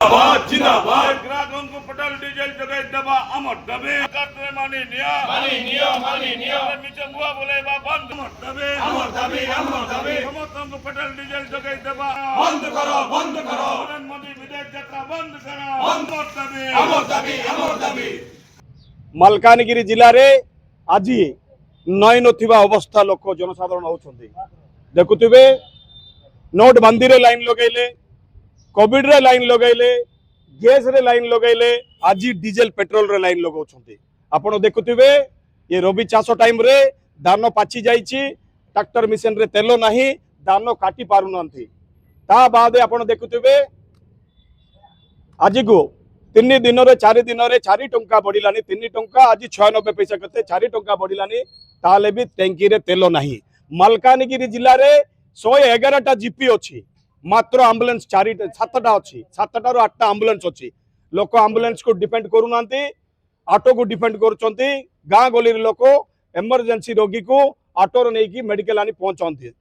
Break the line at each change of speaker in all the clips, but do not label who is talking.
जिंदाबाद ग्राहकों को पेट्रोल डीजल जगह दबा अमर दबे करते मानी निया नीचे मुआ बोले बा बंद अमर दबे समर्थन को पेट्रोल डीजल जगह दबा बंद करो मोदी विदेश यात्रा बंद करो अमर दबे
मालकानगिरी जिले में आज नई नथिबा अवस्था लोक जनसाधारण होउछन्ती देखुथिबे नोटबंदी रे लाइन लगैले कोविड रे लाइन लगैले गैस रे लाइन लगैले आज डीजल पेट्रोल रे लाइन लगाउछन्ती आपण देखुथिबे ये रबी चाष टाइम रे धान पाची जाइछि ट्रैक्टर मिशन रे तेल नाही धान काटी पारु नथि ता बाद आपण देखुथिबे आज को 3 दिन रे 4 दिन रे 4 टंका बढ़िलानी 3 टंका आज 96 पैसा करते 4 टंका बढ़िलानी ताले भी टैंकी रे तेल नाही मालकानगिरी जिल्ला रे 111टा जीपी अछि मात्र एम्बुलेंस 7टा अच्छी 7टा रो 8टा एम्बुलेंस अच्छी लोक एम्बुलेंस को डिपेंड करूनांती ऑटो को डिपेंड करूचंती गाँ गली लोक इमरजेंसी रोगी को ऑटो रो नेकी मेडिकल आनी पहुंचांती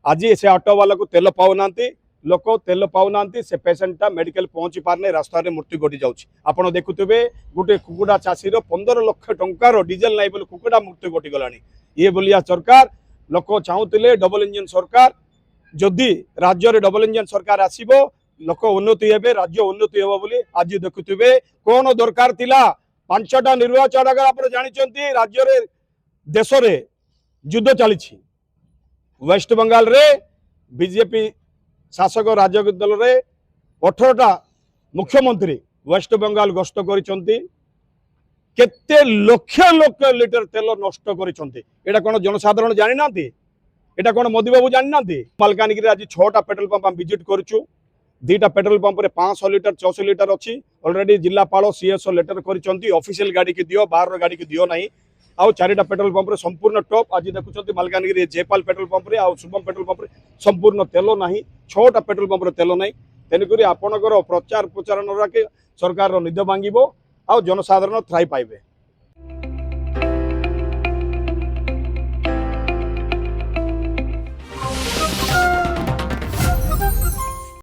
आज से ऑटो वाला को तेल पाउनांती लोक तेल पाउनांती से पेशेंटा मेडिकल पहुंची पारने रास्ता रे मृत्यु घटी जाउछि आपण देखुथिबे गुटे कुकुडा चासी रो 15 लाख टंका रो डीजल नाही बोले कुकुडा मृत्यु घटी गलानी ये बोलिया सरकार लोक चाहूतिले डबल इंजन सरकार जदि राज्य रे डबल इंजन सरकार आसीबो लोक उन्नति हेबे राज्य उन्नति हेबो बोली आज देखुथिबे कोन दरकार थिला 5टा निर्वाचन अगर आपण जानिचंती राज्य रे देश रे युद्ध चलीछि वेस्ट बंगाल रे बीजेपी शासक राजनीतिक दल रे 18टा मुख्यमंत्री वेस्ट बंगाल गस्त करिसंती केते लक्ष लक्ष लिटर तेल नष्ट करिसंती एटा कोन जनसाधारण जानि नांती एटा कोन मोदी बाबू जानि नांती मालकानगिरी आज 6टा पेट्रोल पंप हम विजिट करूछु 2टा पेट्रोल पंप रे 500 लिटर 600 लिटर अछि ऑलरेडी जिल्लापाल सीएसओ लेटर करिसंती ऑफिशियल गाड़ी की दियो बाहर गाड़ी की दियो नाही आउ 4टा पेट्रोल पंप रे संपूर्ण टॉप आज देखुछंती मालकानगिरी जेपाल पेट्रोल पंप रे आउ शुभम पेट्रोल पंप रे संपूर्ण तेल नाही 6टा पेट्रोल पंप रे तेल नाही तेनकरी आपणकर प्रचार प्रचारण राके सरकार निद भांगिबो आउ जनसाधारण थ्राई पाइबे।